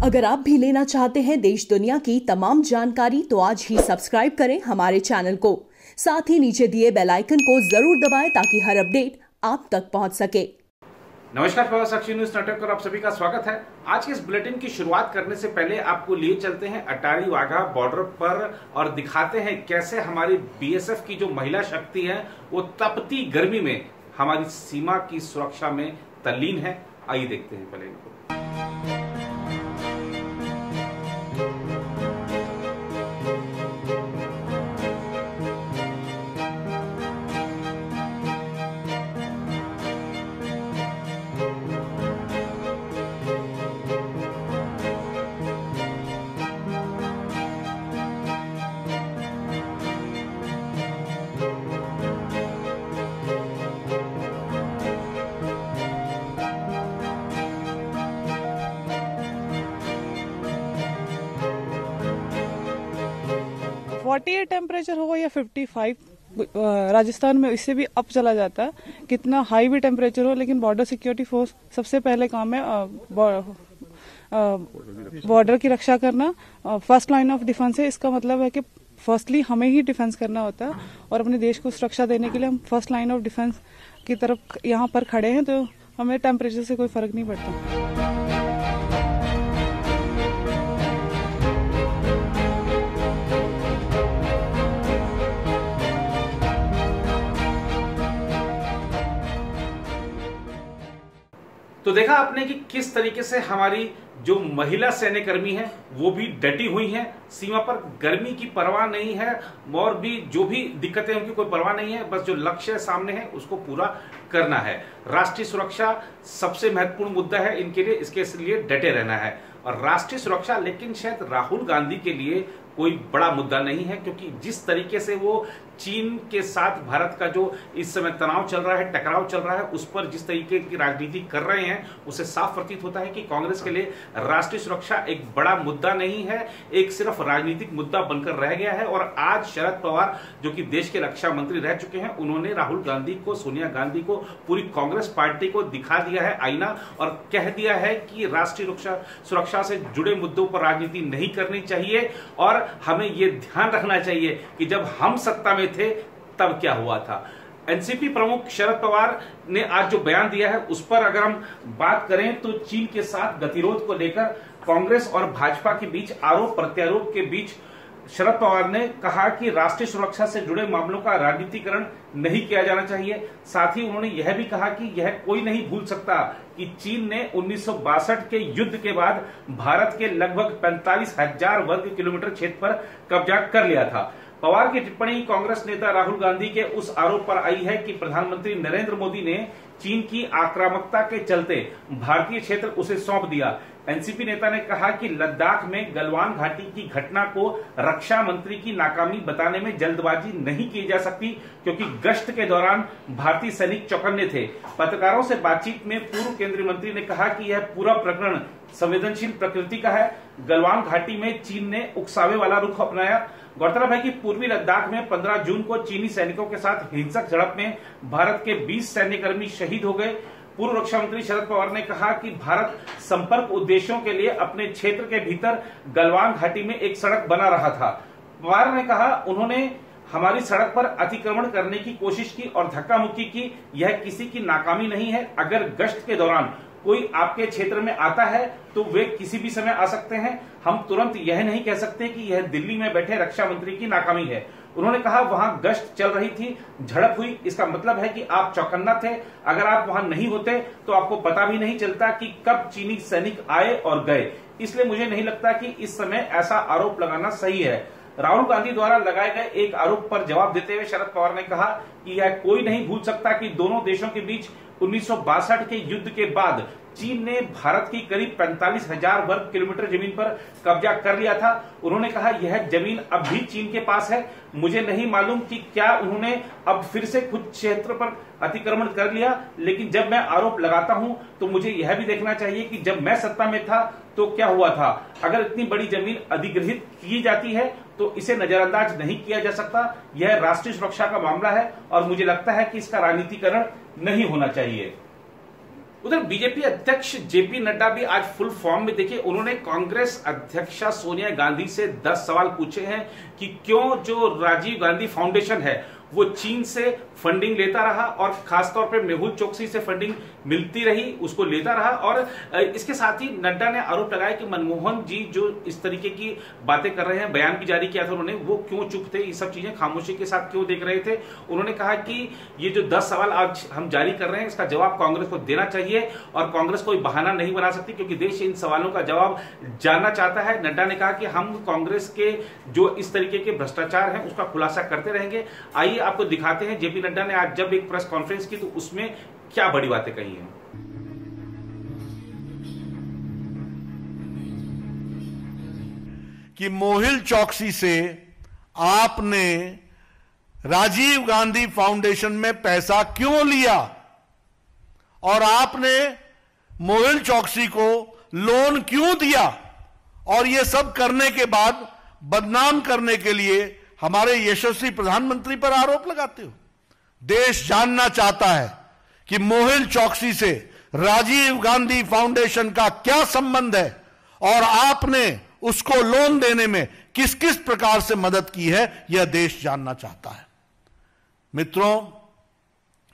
अगर आप भी लेना चाहते हैं देश दुनिया की तमाम जानकारी तो आज ही सब्सक्राइब करें हमारे चैनल को। साथ ही नीचे दिए बेल आइकन को जरूर दबाएं ताकि हर अपडेट आप तक पहुंच सके। नमस्कार, प्रवास साक्षी न्यूज नेटवर्क पर आप सभी का स्वागत है। आज के इस बुलेटिन की शुरुआत करने से पहले आपको लिए चलते हैं अटारी वाघा बॉर्डर पर और दिखाते हैं कैसे हमारी बीएसएफ की जो महिला शक्ति है वो तपती गर्मी में हमारी सीमा की सुरक्षा में तल्लीन है। आइए देखते हैं पहले इनको। टेम्परेचर हो या 55 राजस्थान में इससे भी अप चला जाता है, कितना हाई भी टेम्परेचर हो, लेकिन बॉर्डर सिक्योरिटी फोर्स सबसे पहले काम है बॉर्डर की रक्षा करना। फर्स्ट लाइन ऑफ डिफेंस है। इसका मतलब है कि फर्स्टली हमें ही डिफेंस करना होता है और अपने देश को सुरक्षा देने के लिए हम फर्स्ट लाइन ऑफ डिफेंस की तरफ यहाँ पर खड़े हैं, तो हमें टेम्परेचर से कोई फर्क नहीं पड़ता। तो देखा आपने कि किस तरीके से हमारी जो महिला सैन्यकर्मी हैं वो भी डटी हुई हैं सीमा पर। गर्मी की परवाह नहीं है और भी जो भी दिक्कतें उनकी कोई परवाह नहीं है, बस जो लक्ष्य सामने है उसको पूरा करना है। राष्ट्रीय सुरक्षा सबसे महत्वपूर्ण मुद्दा है इनके लिए, इसके लिए डटे रहना है। और राष्ट्रीय सुरक्षा लेकिन शायद राहुल गांधी के लिए कोई बड़ा मुद्दा नहीं है, क्योंकि जिस तरीके से वो चीन के साथ भारत का जो इस समय तनाव चल रहा है, टकराव चल रहा है, उस पर जिस तरीके की राजनीति कर रहे हैं उससे साफ प्रतीत होता है कि कांग्रेस के लिए राष्ट्रीय सुरक्षा एक बड़ा मुद्दा नहीं है, एक सिर्फ राजनीतिक मुद्दा बनकर रह गया है। और आज शरद पवार जो कि देश के रक्षा मंत्री रह चुके हैं, उन्होंने राहुल गांधी को, सोनिया गांधी को, पूरी कांग्रेस पार्टी को दिखा दिया है आईना और कह दिया है कि राष्ट्रीय सुरक्षा से जुड़े मुद्दों पर राजनीति नहीं करनी चाहिए। और हमें यह ध्यान रखना चाहिए कि जब हम सत्ता में थे तब क्या हुआ था। एनसीपी प्रमुख शरद पवार ने आज जो बयान दिया है उस पर अगर हम बात करें तो चीन के साथ गतिरोध को लेकर कांग्रेस और भाजपा के बीच आरोप प्रत्यारोप के बीच शरद पवार ने कहा कि राष्ट्रीय सुरक्षा से जुड़े मामलों का राजनीतिकरण नहीं किया जाना चाहिए। साथ ही उन्होंने यह भी कहा कि यह कोई नहीं भूल सकता कि चीन ने 1962 के युद्ध के बाद भारत के लगभग 45,000 वर्ग किलोमीटर क्षेत्र पर कब्जा कर लिया था। पवार की टिप्पणी कांग्रेस नेता राहुल गांधी के उस आरोप पर आई है कि प्रधानमंत्री नरेंद्र मोदी ने चीन की आक्रामकता के चलते भारतीय क्षेत्र उसे सौंप दिया। एनसीपी नेता ने कहा कि लद्दाख में गलवान घाटी की घटना को रक्षा मंत्री की नाकामी बताने में जल्दबाजी नहीं की जा सकती, क्योंकि गश्त के दौरान भारतीय सैनिक चौकन्ने थे। पत्रकारों से बातचीत में पूर्व केंद्रीय मंत्री ने कहा कि यह पूरा प्रकरण संवेदनशील प्रकृति का है। गलवान घाटी में चीन ने उकसावे वाला रुख अपनाया। गौरतलब है कि पूर्वी लद्दाख में 15 जून को चीनी सैनिकों के साथ हिंसक झड़प में भारत के 20 सैन्यकर्मी शहीद हो गए। पूर्व रक्षा मंत्री शरद पवार ने कहा कि भारत संपर्क उद्देश्यों के लिए अपने क्षेत्र के भीतर गलवान घाटी में एक सड़क बना रहा था। पवार ने कहा उन्होंने हमारी सड़क पर अतिक्रमण करने की कोशिश की और धक्का मुक्की की, यह किसी की नाकामी नहीं है। अगर गश्त के दौरान कोई आपके क्षेत्र में आता है तो वे किसी भी समय आ सकते हैं। हम तुरंत यह नहीं कह सकते कि यह दिल्ली में बैठे रक्षा मंत्री की नाकामी है। उन्होंने कहा वहां गश्त चल रही थी, झड़प हुई, इसका मतलब है कि आप चौकन्ना थे। अगर आप वहां नहीं होते तो आपको पता भी नहीं चलता कि कब चीनी सैनिक आए और गए। इसलिए मुझे नहीं लगता कि इस समय ऐसा आरोप लगाना सही है। राहुल गांधी द्वारा लगाए गए एक आरोप पर जवाब देते हुए शरद पवार ने कहा कि यह कोई नहीं भूल सकता कि दोनों देशों के बीच 1962 के युद्ध के बाद चीन ने भारत की करीब 45,000 वर्ग किलोमीटर जमीन पर कब्जा कर लिया था। उन्होंने कहा यह जमीन अब भी चीन के पास है। मुझे नहीं मालूम कि क्या उन्होंने अब फिर से कुछ क्षेत्र पर अतिक्रमण कर लिया, लेकिन जब मैं आरोप लगाता हूं तो मुझे यह भी देखना चाहिए कि जब मैं सत्ता में था तो क्या हुआ था। अगर इतनी बड़ी जमीन अधिग्रहित की जाती है तो इसे नजरअंदाज नहीं किया जा सकता। यह राष्ट्रीय सुरक्षा का मामला है और मुझे लगता है कि इसका राजनीतिकरण नहीं होना चाहिए। उधर बीजेपी अध्यक्ष जेपी नड्डा भी आज फुल फॉर्म में, देखिए उन्होंने कांग्रेस अध्यक्षा सोनिया गांधी से 10 सवाल पूछे हैं कि क्यों जो राजीव गांधी फाउंडेशन है वो चीन से फंडिंग लेता रहा और खासतौर पे मेहुल चोकसी से फंडिंग मिलती रही, उसको लेता रहा। और इसके साथ ही नड्डा ने आरोप लगाया कि मनमोहन जी जो इस तरीके की बातें कर रहे हैं, बयान भी जारी किया था उन्होंने, वो क्यों चुप थे, ये सब चीजें खामोशी के साथ क्यों देख रहे थे। उन्होंने कहा कि ये जो 10 सवाल आज हम जारी कर रहे हैं इसका जवाब कांग्रेस को देना चाहिए और कांग्रेस कोई बहाना नहीं बना सकती क्योंकि देश इन सवालों का जवाब जानना चाहता है। नड्डा ने कहा कि हम कांग्रेस के जो इस तरीके के भ्रष्टाचार है उसका खुलासा करते रहेंगे। आइए आपको दिखाते हैं जेपी नड्डा ने आज जब एक प्रेस कॉन्फ्रेंस की तो उसमें क्या बड़ी बातें कही हैं। कि मेहुल चोकसी से आपने राजीव गांधी फाउंडेशन में पैसा क्यों लिया और आपने मेहुल चोकसी को लोन क्यों दिया, और यह सब करने के बाद बदनाम करने के लिए हमारे यशस्वी प्रधानमंत्री पर आरोप लगाते हो। देश जानना चाहता है कि मेहुल चोकसी से राजीव गांधी फाउंडेशन का क्या संबंध है और आपने उसको लोन देने में किस किस प्रकार से मदद की है, यह देश जानना चाहता है। मित्रों,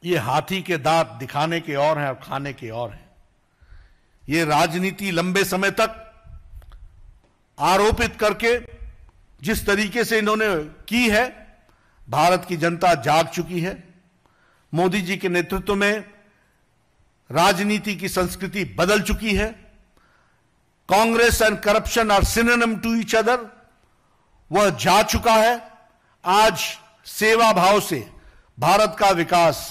यह हाथी के दांत दिखाने के और हैं और खाने के और हैं। यह राजनीति लंबे समय तक आरोपित करके जिस तरीके से इन्होंने की है, भारत की जनता जाग चुकी है। मोदी जी के नेतृत्व में राजनीति की संस्कृति बदल चुकी है। Congress and corruption are synonym to each other, वह जा चुका है। आज सेवा भाव से भारत का विकास,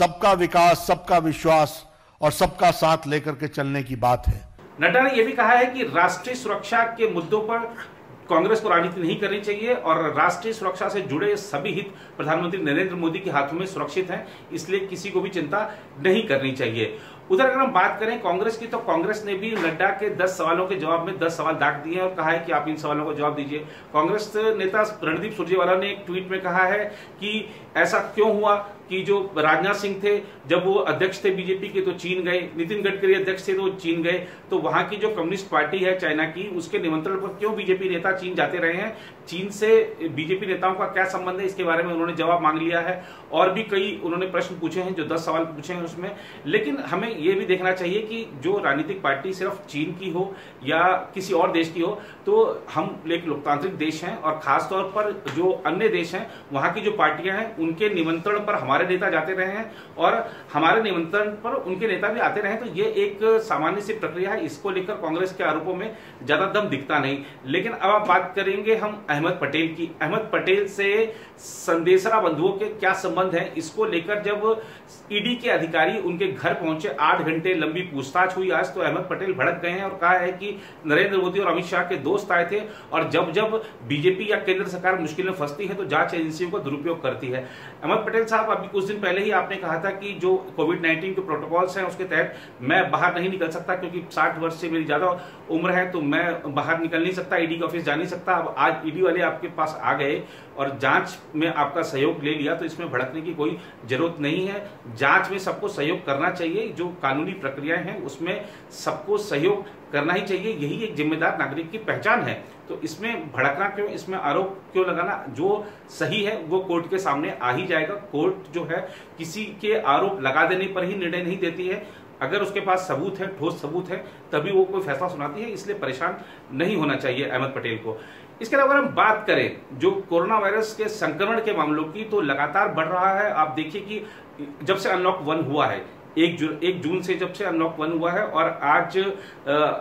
सबका विश्वास और सबका साथ लेकर के चलने की बात है। नड्डा ने यह भी कहा है कि राष्ट्रीय सुरक्षा के मुद्दों पर कांग्रेस को राजनीति नहीं करनी चाहिए और राष्ट्रीय सुरक्षा से जुड़े सभी हित प्रधानमंत्री नरेंद्र मोदी के हाथों में सुरक्षित हैं, इसलिए किसी को भी चिंता नहीं करनी चाहिए। उधर अगर हम बात करें कांग्रेस की, तो कांग्रेस ने भी नड्डा के 10 सवालों के जवाब में 10 सवाल दाग दिए और कहा है कि आप इन सवालों का जवाब दीजिए। कांग्रेस नेता रणदीप सुरजेवाला ने एक ट्वीट में कहा है कि ऐसा क्यों हुआ कि जो राजनाथ सिंह थे जब वो अध्यक्ष थे बीजेपी के तो चीन गए, नितिन गडकरी अध्यक्ष थे तो चीन गए, तो वहां की जो कम्युनिस्ट पार्टी है चाइना की, उसके निमंत्रण पर क्यों बीजेपी नेता चीन जाते रहे हैं, चीन से बीजेपी नेताओं का क्या संबंध है, इसके बारे में उन्होंने जवाब मांग लिया है। और भी कई उन्होंने प्रश्न पूछे हैं, जो 10 सवाल पूछे हैं उसमें। लेकिन हमें यह भी देखना चाहिए कि जो राजनीतिक पार्टी सिर्फ चीन की हो या किसी और देश की हो, तो हम एक लोकतांत्रिक देश हैं और खासतौर पर जो अन्य देश हैं वहां की जो पार्टियां हैं उनके निमंत्रण पर हमारे नेता जाते रहे हैं और हमारे निमंत्रण पर उनके नेता भी आते रहे हैं, तो ये एक सामान्य सी प्रक्रिया है। इसको लेकर कांग्रेस के आरोपों में ज्यादा दम दिखता नहीं। लेकिन अब आप बात करेंगे हम अहमद पटेल की। अहमद पटेल से संदेशरा बंधुओं के क्या संबंध है, इसको लेकर जब ईडी के अधिकारी उनके घर पहुंचे, 8 घंटे लंबी पूछताछ हुई आज, तो अहमद पटेल भड़क गए हैं और कहा है कि नरेंद्र मोदी और अमित शाह के दोस्त आए थे और जब जब बीजेपी या केंद्र सरकार मुश्किल में फंसती है तो जांच एजेंसियों का दुरुपयोग करती है। अहमद पटेल साहब, अभी कुछ दिन पहले ही आपने कहा था कि जो कोविड-19 के प्रोटोकॉल्स हैं उसके तहत मैं बाहर नहीं निकल सकता क्योंकि 60 वर्ष से मेरी ज्यादा उम्र है, तो मैं बाहर निकल नहीं सकता, ईडी के ऑफिस जा नहीं सकता। अब आज ईडी वाले आपके पास आ गए और जांच में आपका सहयोग ले लिया, तो इसमें भड़कने की कोई जरूरत नहीं है। जांच में सबको सहयोग करना चाहिए, जो कानूनी प्रक्रियाएं हैं उसमें सबको सहयोग करना ही चाहिए, यही एक जिम्मेदार नागरिक की पहचान है। तो इसमें भड़कना क्यों, इसमें आरोप क्यों लगाना? जो सही है वो कोर्ट के सामने आ ही जाएगा। कोर्ट जो है किसी के आरोप लगा देने पर ही निर्णय नहीं देती है, अगर उसके पास सबूत है, ठोस सबूत है, तभी वो कोई फैसला सुनाती है। इसलिए परेशान नहीं होना चाहिए अहमद पटेल को। इसके अलावा हम बात करें जो कोरोना वायरस के संक्रमण के मामलों की, तो लगातार बढ़ रहा है। आप देखिए कि जब से अनलॉक 1 हुआ है, 1 जून से जब से अनलॉक 1 हुआ है और आज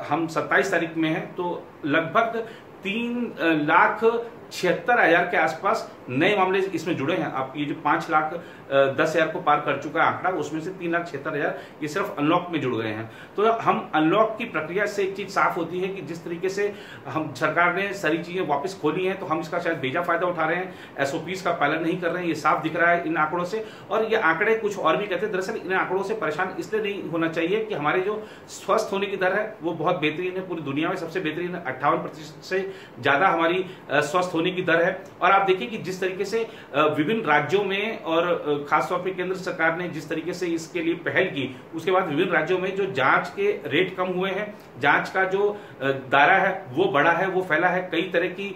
हम 27 तारीख में हैं, तो लगभग 3,76,000 के आसपास नए मामले इसमें जुड़े हैं। आप ये जो 5,10,000 को पार कर चुका आंकड़ा, उसमें से 3,76,000 ये सिर्फ अनलॉक में जुड़ गए हैं। तो हम अनलॉक की प्रक्रिया से एक चीज साफ होती है कि जिस तरीके से हम सरकार ने सारी चीजें वापस खोली हैं, तो हम इसका शायद बेजा फायदा उठा रहे हैं, एसओपीज का पालन नहीं कर रहे हैं, ये साफ दिख रहा है इन आंकड़ों से। और ये आंकड़े कुछ और भी कहते हैं। दरअसल इन आंकड़ों से परेशान इसलिए नहीं होना चाहिए कि हमारे जो स्वस्थ होने की दर है वो बहुत बेहतरीन है, पूरी दुनिया में सबसे बेहतरीन 58% से ज्यादा हमारी स्वस्थ होने की दर है। और आप देखिए कि जिस तरीके से विभिन्न राज्यों में और खासतौर पर केंद्र सरकार ने जिस तरीके से इसके लिए पहल की, उसके बाद विभिन्न राज्यों में जो जांच के रेट कम हुए हैं, जांच का जो दायरा है वो बड़ा है, वो फैला है, कई तरह की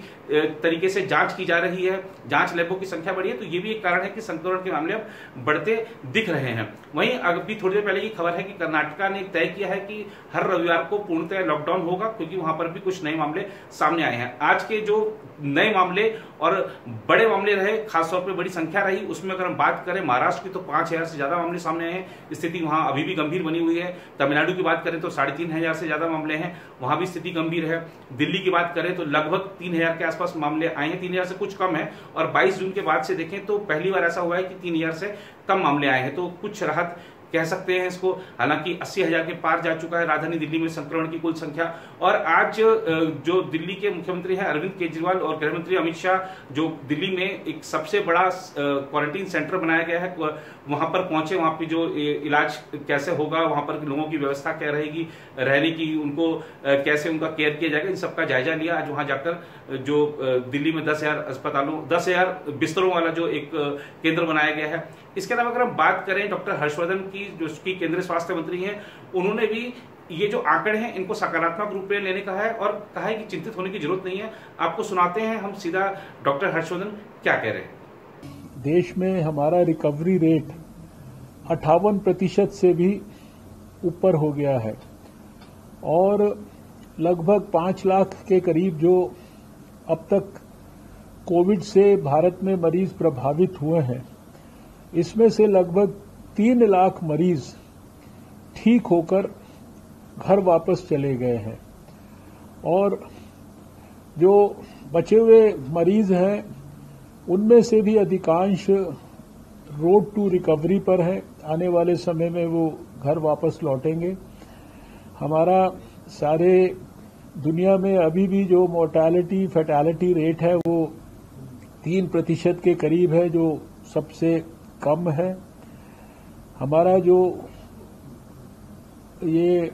तरीके से जांच की जा रही है, जांच लैबों की संख्या बढ़ी है, तो ये भी एक कारण है कि संक्रमण के मामले अब बढ़ते दिख रहे हैं। वहीं अभी थोड़ी देर पहले की खबर है कि कर्नाटका ने तय किया है कि हर रविवार को पूर्णतः लॉकडाउन होगा, क्योंकि वहां पर भी कुछ नए मामले सामने आए हैं। आज के जो नए मामले और बड़े मामले रहे, खासतौर पर बड़ी संख्या रही, उसमें अगर हम बात करें महाराष्ट्र की तो 5000 से ज्यादा मामले सामने आए हैं, स्थिति वहां अभी भी गंभीर बनी हुई है। तमिलनाडु की बात करें तो 3500 से ज्यादा मामले हैं, वहां भी स्थिति गंभीर है। दिल्ली की बात करें तो लगभग 3000 के आसपास मामले आए हैं, 3000 से कुछ कम है। और 22 जून के बाद से देखें तो पहली बार ऐसा हुआ है कि 3000 से कम मामले आए हैं, तो कुछ राहत कह सकते हैं इसको। हालांकि 80,000 के पार जा चुका है राजधानी दिल्ली में संक्रमण की कुल संख्या। और आज जो दिल्ली के मुख्यमंत्री हैं अरविंद केजरीवाल और गृह मंत्री अमित शाह, जो दिल्ली में एक सबसे बड़ा क्वारंटीन सेंटर बनाया गया है, वहां पर पहुंचे। वहां पे जो इलाज कैसे होगा, वहां पर लोगों की व्यवस्था क्या रहेगी, रहने की, उनको कैसे उनका केयर किया जाएगा, इन सबका जायजा लिया। आज वहां जाकर जो दिल्ली में 10,000 बिस्तरों वाला जो एक केंद्र बनाया गया है। इसके अलावा अगर हम बात करें डॉक्टर हर्षवर्धन की, जो कि केंद्रीय स्वास्थ्य मंत्री हैं, उन्होंने भी ये जो आंकड़े हैं इनको सकारात्मक रूप में लेने का है और कहा है कि चिंतित होने की जरूरत नहीं है। आपको सुनाते हैं हम सीधा डॉक्टर हर्षवर्धन क्या कह रहे हैं। देश में हमारा रिकवरी रेट 58% से भी ऊपर हो गया है और लगभग 5 लाख के करीब जो अब तक कोविड से भारत में मरीज प्रभावित हुए हैं, इसमें से लगभग 3 लाख मरीज ठीक होकर घर वापस चले गए हैं और जो बचे हुए मरीज हैं उनमें से भी अधिकांश रोड टू रिकवरी पर है। आने वाले समय में वो घर वापस लौटेंगे। हमारा सारे दुनिया में अभी भी जो मोर्टेलिटी फैटेलिटी रेट है वो 3% के करीब है, जो सबसे कम है। हमारा जो ये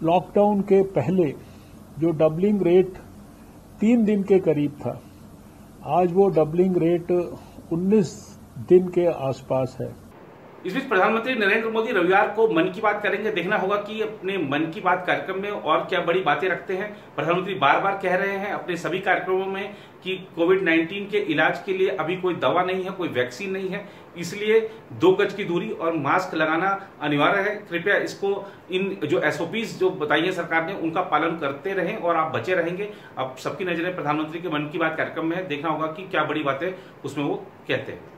लॉकडाउन के पहले जो डबलिंग रेट 3 दिन के करीब था, आज वो डबलिंग रेट 19 दिन के आसपास है। इस बीच प्रधानमंत्री नरेंद्र मोदी रविवार को मन की बात करेंगे। देखना होगा कि अपने मन की बात कार्यक्रम में और क्या बड़ी बातें रखते हैं। प्रधानमंत्री बार बार कह रहे हैं अपने सभी कार्यक्रमों में कि कोविड-19 के इलाज के लिए अभी कोई दवा नहीं है, कोई वैक्सीन नहीं है, इसलिए 2 गज की दूरी और मास्क लगाना अनिवार्य है। कृपया इसको, इन जो एसओपीज जो बताई है सरकार ने, उनका पालन करते रहें और आप बचे रहेंगे। अब सबकी नजरें प्रधानमंत्री के मन की बात कार्यक्रम में है। देखना होगा कि क्या बड़ी बातें उसमें वो कहते हैं।